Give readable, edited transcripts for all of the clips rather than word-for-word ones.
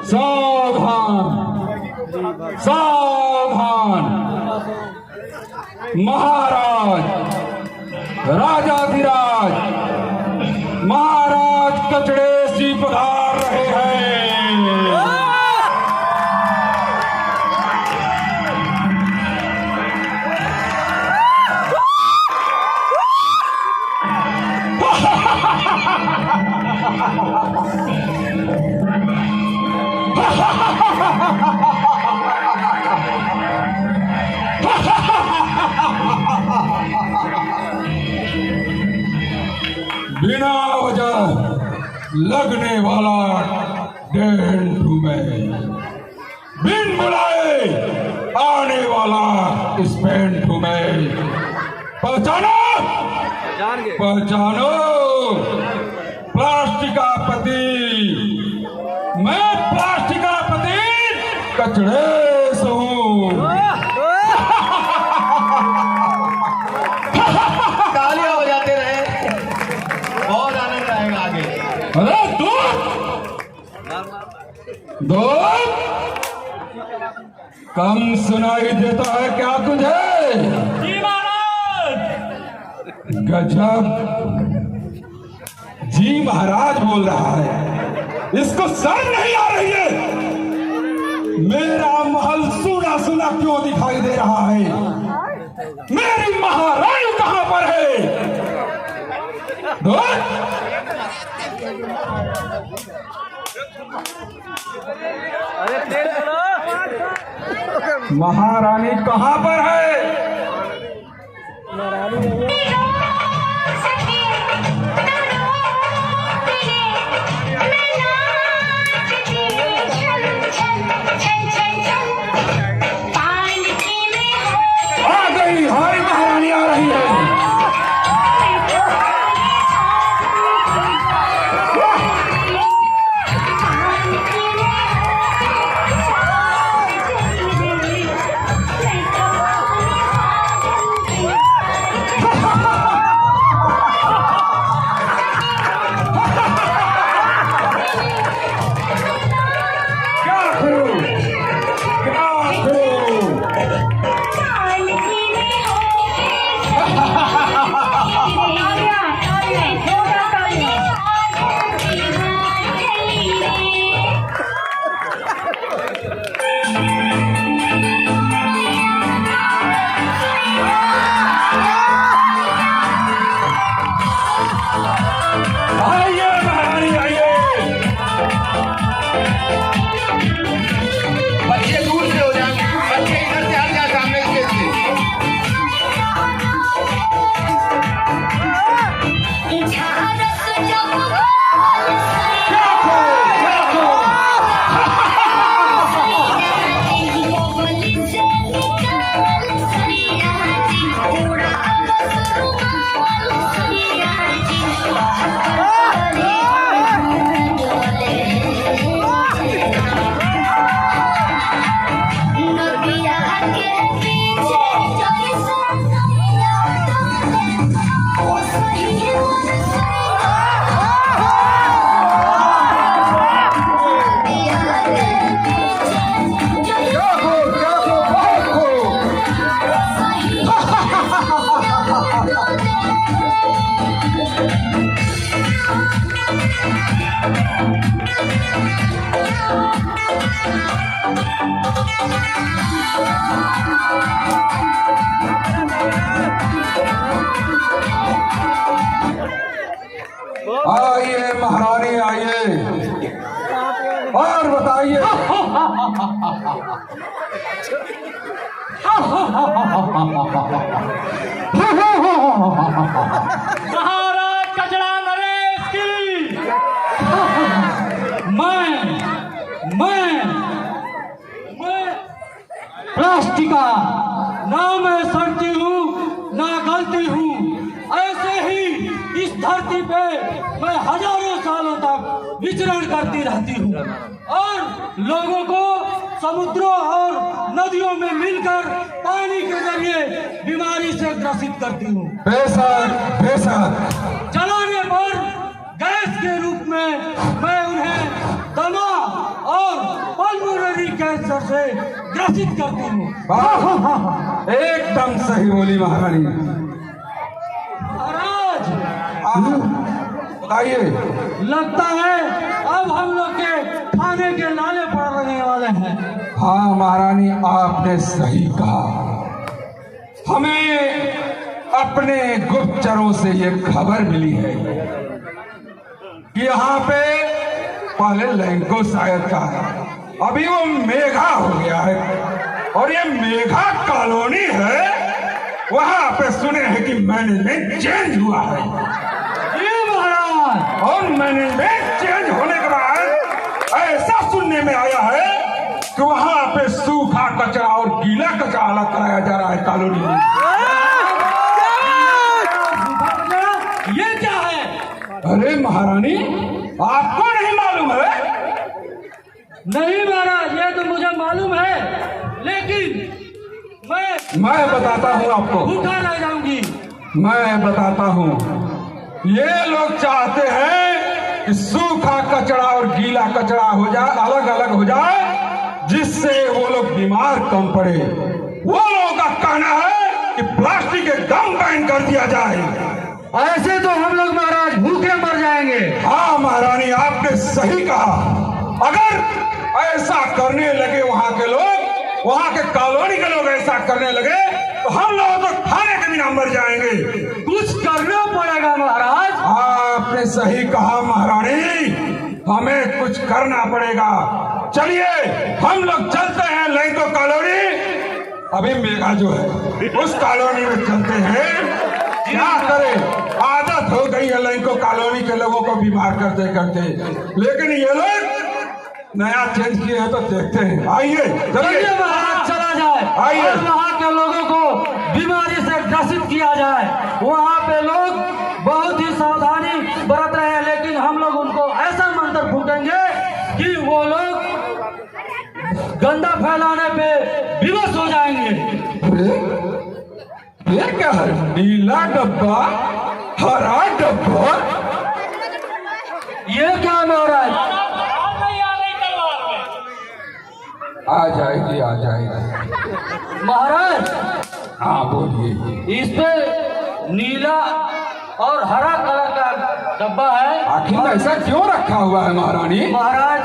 सावधान सावधान, महाराज राजाधिराज महाराज कचड़े सी पधार रहे हैं। बिना वजह लगने वाला डेढ़ में, बिन बुलाए आने वाला स्पेन में। पहचानो पहचानो, प्लास्टिकापति, मैं प्लास्टिकापति कचड़े से हूँ। तालियां बजाते रहे, बहुत आनंद आएगा आगे। अरे दो कम सुनाई देता है क्या तुझे? जी महाराज। गजब, जी महाराज बोल रहा है, इसको शर्म नहीं आ रही है? मेरा महल सुना सुना क्यों दिखाई दे रहा है? मेरी महारानी कहां पर है? महारानी कहां पर है? आ गई, हमारी महारानी आ रही है। आइए महारानी आइए और बताइए। महाराज कचड़ा नरेश की। मैं प्लास्टिका ना मैं सड़ती हूँ ना गलती हूँ। ऐसे ही इस धरती पे मैं हजारों सालों तक विचरण करती रहती हूँ और लोगों को समुद्रों और नदियों में मिलकर पानी के जरिए बीमारी से ग्रसित करती हूँ। बेशक बेशक। चलाने पर गैस के रूप में मैं उन्हें दमा और पल्मोनरी कैंसर से ग्रसित करती हूँ। एकदम सही बोली महारानी। महाराज बताइए। लगता है अब हम लोग के खाने के लाले पड़ने वाले हैं। हाँ महारानी, आपने सही कहा। हमें अपने गुप्तचरों से ये खबर मिली है कि यहाँ पे पहले लैंको शायद का है, अभी वो मेघा हो गया है और ये मेघा कॉलोनी है। वहां पे सुने हैं कि मैनेजमेंट चेंज हुआ है। ये महाराज, और मैनेजमेंट चेंज होने के बाद ऐसा सुनने में आया है कि वहां पे सूखा कचरा और गीला कचरा अलग कराया जा रहा है कॉलोनी में। ये क्या है? अरे महारानी, आपको नहीं मालूम है? नहीं महाराज, ये तो मुझे मालूम है, लेकिन मैं बताता हूँ आपको। भूखा रह जाऊंगी। मैं बताता हूँ। ये लोग चाहते हैं कि सूखा कचरा और गीला कचरा हो जाए, अलग अलग हो जाए, जिससे वो लोग बीमार कम पड़े। वो लोगों का कहना है कि प्लास्टिक एकदम बैन कर दिया जाए। ऐसे तो हम लोग महाराज भूखे मर जाएंगे। हाँ महारानी, आपने सही कहा। अगर ऐसा करने लगे वहाँ के लोग, वहाँ के कॉलोनी के लोग ऐसा करने लगे तो हम लोग तो खाने के बिना मर जाएंगे। कुछ करना पड़ेगा महाराज। आपने सही कहा महारानी, हमें कुछ करना पड़ेगा। चलिए हम लोग चलते हैं लैंको कॉलोनी। अभी मेघा जो है उस कॉलोनी में चलते हैं। क्या करें, आदत हो गई है लैंको कॉलोनी के लोगों को बीमार करते करते, लेकिन ये लोग नया चेंज किए हैं तो देखते हैं। आइए चलिए महाराज, चला जाए। आइए। और वहाँ के लोगों को बीमारी से ग्रसित किया जाए। वहाँ पे लोग बहुत ही सावधानी बरत रहे हैं, लेकिन हम लोग उनको ऐसा मंत्र फूकेंगे कि वो लोग गंदा फैलाने पे विवश हो जाएंगे। ये क्या है? नीला डब्बा, हरा डब्बा, ये क्या महाराज? आ जाएगी आ जाएगी। महाराज, हाँ बोलिए। इस पे नीला और हरा कलर का डब्बा है। आखिर ऐसा क्यों रखा हुआ है महारानी? महाराज,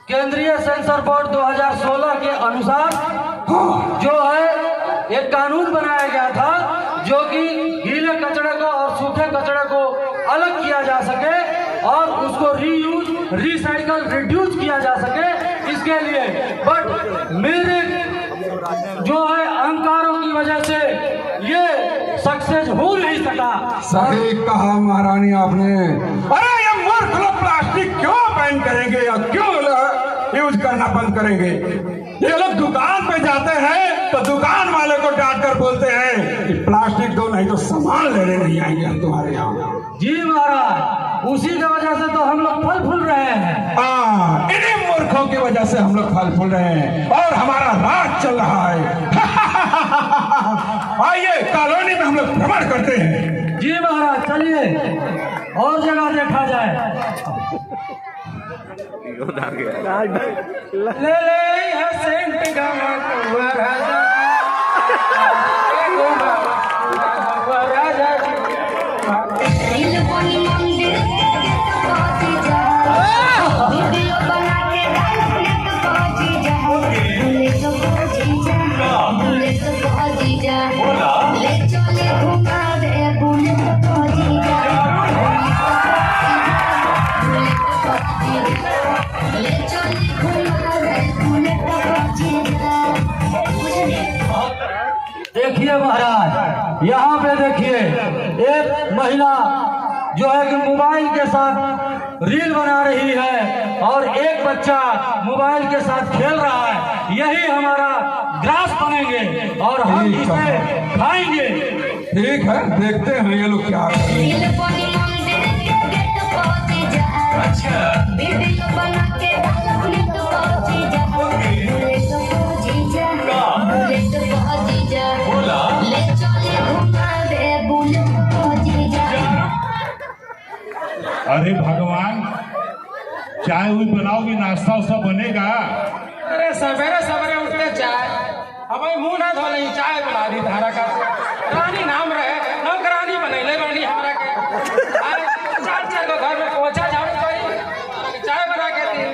केंद्रीय सेंसर बोर्ड 2016 के अनुसार हाँ। जो है एक कानून बनाया गया था, जो कि गीले कचरे को और सूखे कचरे को अलग किया जा सके और उसको रीयूज, रिसाइकल, रिड्यूस किया जा सके, इसके लिए। बट मेरे जो है अहंकारों की वजह से ये सक्सेस हो नहीं सका। सही कहा महारानी आपने। अरे ये मूर्ख लोग प्लास्टिक क्यों बैन करेंगे या क्यों यूज करना बंद करेंगे? ये लोग दुकान पे जाते हैं तो दुकान वाले को डांट कर बोलते हैं कि प्लास्टिक दो, नहीं तो सामान लेने नहीं आएंगे हम तुम्हारे यहाँ। जी महाराज, उसी की वजह से तो हम लोग फल फूल रहे हैं। इन्हीं मूर्खों की वजह से हम लोग फल फूल रहे हैं और हमारा राज चल रहा है। आइए कॉलोनी में हम लोग भ्रमण करते हैं। जी महाराज, चलिए और जगह देखा जाए। ले ले है सेंट देखिए महाराज, यहाँ पे देखिए एक महिला जो है कि मोबाइल के साथ रील बना रही है और एक बच्चा मोबाइल के साथ खेल रहा है। यही हमारा ग्रास बनेंगे और हम इसे खाएंगे। ठीक है, देखते हैं ये लोग क्या ले चले घुमा दे बुलेट अरे भगवान, चाय हुई बनाओगी, नाश्ता उस्ता बनेगा? अरे सवेरे सवेरे उठते चाय, अब मुंह ना धो नहीं चाय बना दी धारा का रानी नाम रहे नौकरानी बनैले बानी हमरा के। अरे चार चार को घर में पोछा झाड़ू करी चाय बना के दी।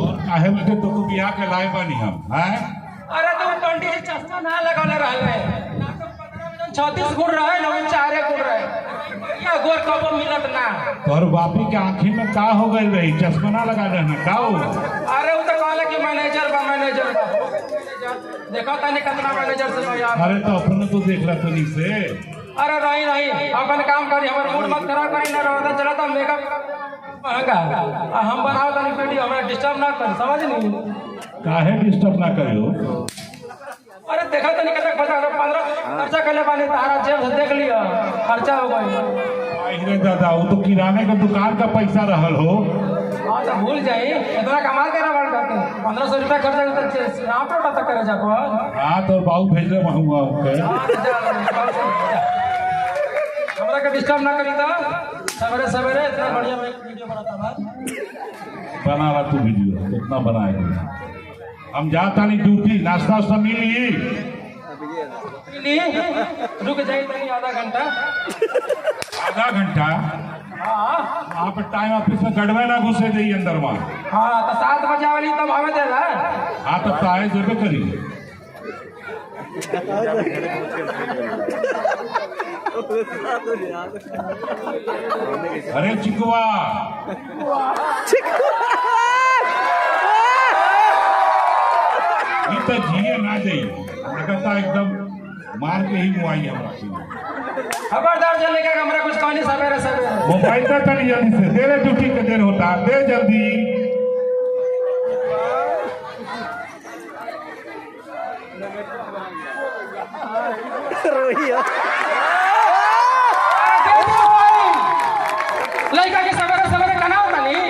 और काहे बेटे तो को बियाह के लाए बानी हम हैं? अरे तुम पंडित जी चश्मा ना लगौले रहले 36 गुण रहे ना 4 गुण रहे या गोर कबो मिलत ना। तोर बापी के आँखी में का हो गई रही, चश्मा ना लगा रहना का हो? अरे वो तो कहले कि मैनेजर बा देखो तने कितना मैनेजर से यार। अरे तो अपने तो देख रहा तो नहीं से। अरे नहीं नहीं अपन काम करी, हमारे मूड मत खराब करी ना रहता चला था मेकअप महंगा हम बनाओ तनी वीडियो हमरा डिस्टर्ब ना कर, समझ नहीं? काहे डिस्टर्ब ना करियो? अरे देखा तनी कितना खर्चा 15 खर्चा करले बानी तारा जेब से देख लियो खर्चा हो गई। अरे दादा वो तो किराने का दुकान का पैसा रहल हो। हाँ तो भूल जाई इतना कमाल के ना बढ़ करते 1500 रुपया खर्चा करते आप तो तक करे जाको। हाँ तो बाबू भेज दे महंगा हमरा के डिस्टर्ब ना करी तो सवेरे सवेरे इतना बढ़िया वीडियो बनाता बा। बना रहा तू वीडियो कितना बनाएगा? हम जाता नहीं ड्यूटी, नाश्ता वास्ता मिली? रुक जाइए तनी आधा घंटा। आधा घंटा? हाँ आप टाइम ऑफिस में गड़बे ना घुसे जाइए अंदर वहाँ। हाँ तो 7 बजे वाली तब हमें दे रहा। हाँ तब तो आए जरूर करिए। अरे चिकुआ ये तो जिए ना जाइए, कहता एकदम मार के ही मुआई हमारा। खबरदार जल्दी का हमरा कुछ कहनी सवेरे सवेरे। मोबाइल का तनी जल्दी से दे रहे, ड्यूटी के देर होता दे जल्दी। लड़का के सवेरे सवेरे कहना होता नहीं।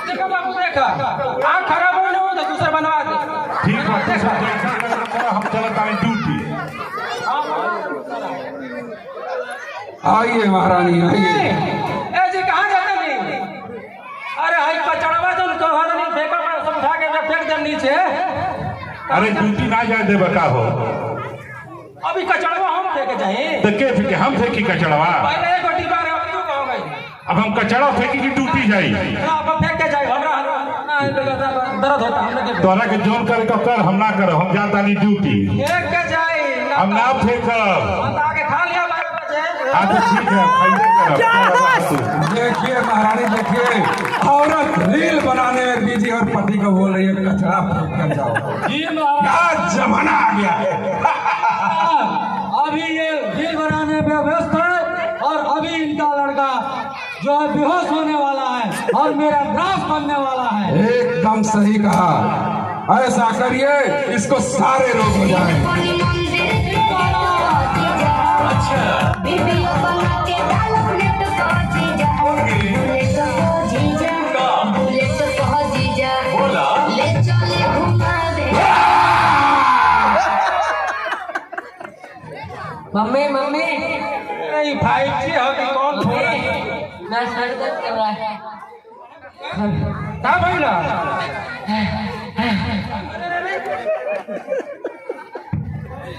देखा बाबू देखा आँख खराब हो ना तो दूसरा बनवा दे। ठीक है तो सब जैसा लगा हम चलता है ड्यूटी। आइए महारानी आइए। ए जी कहाँ जाते नहीं? अरे हाई कचड़वा जो कहल नहीं फेंको सब उठा के फेंक दे नीचे। अरे ड्यूटी ना जाए दे बता हो। अभी कचड़वा हम फेंके जाए तो के फेंके हम फेंकी कचड़वा? पहले एक गोटी बार अब तू कहो भाई। अब हम कचड़ा फेंकी की ड्यूटी जाई? अब फेंक के जाए हमरा दर्द होता हम तोरा के जोन करे तो कर, हम ना करो, हम जाता नहीं ड्यूटी। फेंक के जाए हम ना फेंकब। आके खा लिया 12 बजे। हाँ तो ठीक है फायदे देखिए महारानी देखिए, औरत रील बनाने में बिजी और पति को बोल रही है कचरा फेंक कर जाओ। जी महाराज, क्या जमाना आ गया है। अभी ये रील बनाने पे व्यस्त है और अभी इनका लड़का जो है बेहोश होने वाला है और मेरा ग्रास बनने वाला है। एकदम सही कहा, ऐसा करिए इसको सारे रोग हो जाए। मम्मी मम्मी नहीं 5G हो कि कौन फोन है? मैं सर दर्द कर रहा है। क्या भइला?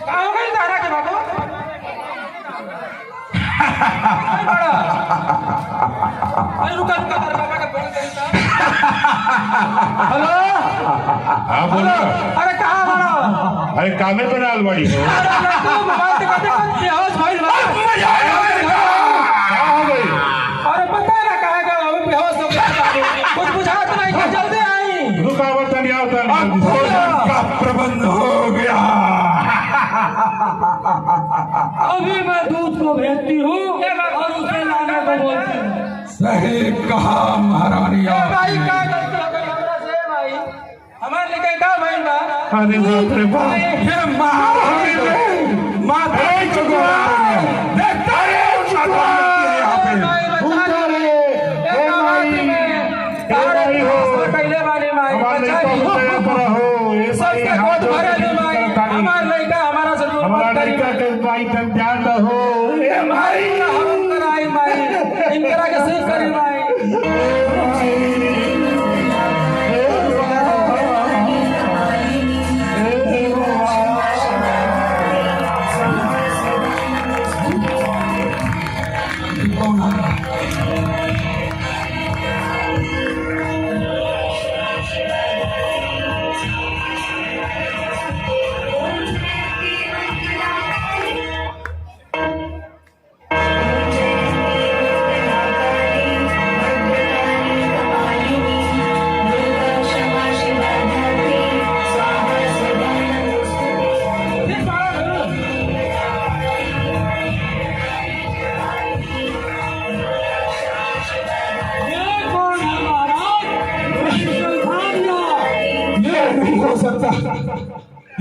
का हो गई तारा के बाबू? अरे रुका रुका तेरे पापा के फोन करी था। हेलो हाँ बोलो। अरे कहाँ बड़ा? अरे कामे पे डाल बड़ी हो। अरे तू मोबाइल से कते बेहोश भइल बा। क्या हो गई? अरे पता है ना कहाँ गया अभी बेहोश हो गया। कुछ बुझात नहीं कि जल्दी आई। रुकावट नहीं अब आता। भोजन का प्रबंध हो गया। अभी मैं दूध को भेजती हूँ और उसे लाने को बोलती हूँ। सही कहा महारानी। ए भाई का गलती हो गई हमरा से भाई? हमारे लिए का भइल बा? अरे बाप रे बाप। ये महारानी ने माता को गोरा देखता है यहाँ पे। भाई बचा ले। एक आवाज में तारे हो पहले वाले भाई बचा ले। सबके गोद भरे ले भाई। हमारे लड़का हमारा से दूर मत लड़का के भाई तक जाता हो ए भाई हम कराई माई इनकरा के सिर्फ करी माई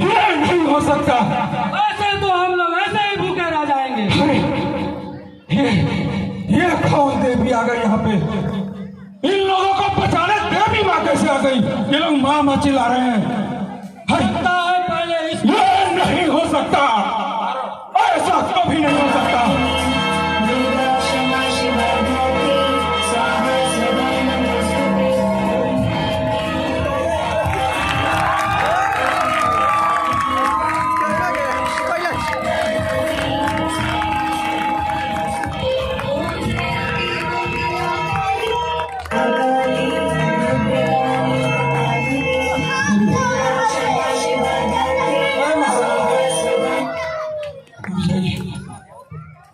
ये नहीं हो सकता। ऐसे तो हम लोग ऐसे ही भूखे रह जाएंगे। ये कौन देवी आ गई यहाँ पे? इन लोगों को बचाने देवी माँ कैसे आ गई? ये लोग माँ चिल्ला रहे हैं। लगता है पहले इस ये नहीं हो सकता, ऐसा कभी नहीं हो सकता।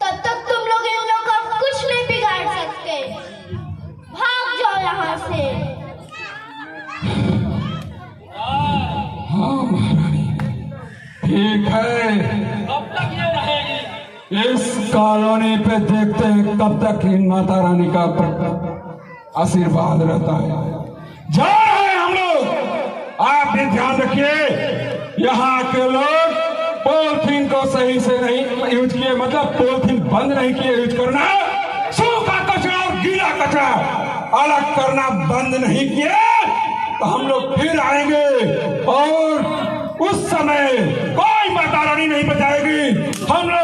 तब तक तुम लोग इन लोगों को अब कुछ नहीं बिगाड़ सकते। भाग जाओ यहाँ से। हाँ महारानी, ठीक है। कब तक ये रहेगी? इस कॉलोनी पे देखते हैं कब तक इन माता रानी का आशीर्वाद रहता है। जा रहे हैं हम लोग। आप भी ध्यान रखिए, यहाँ के लोग पॉलिथीन को सही से नहीं यूज किए, मतलब पॉलिथीन बंद नहीं किए यूज करना। सूखा कचरा और गीला कचरा अलग करना बंद नहीं किए तो हम लोग फिर आएंगे और उस समय कोई माता रानी नहीं बचाएगी। हम लोग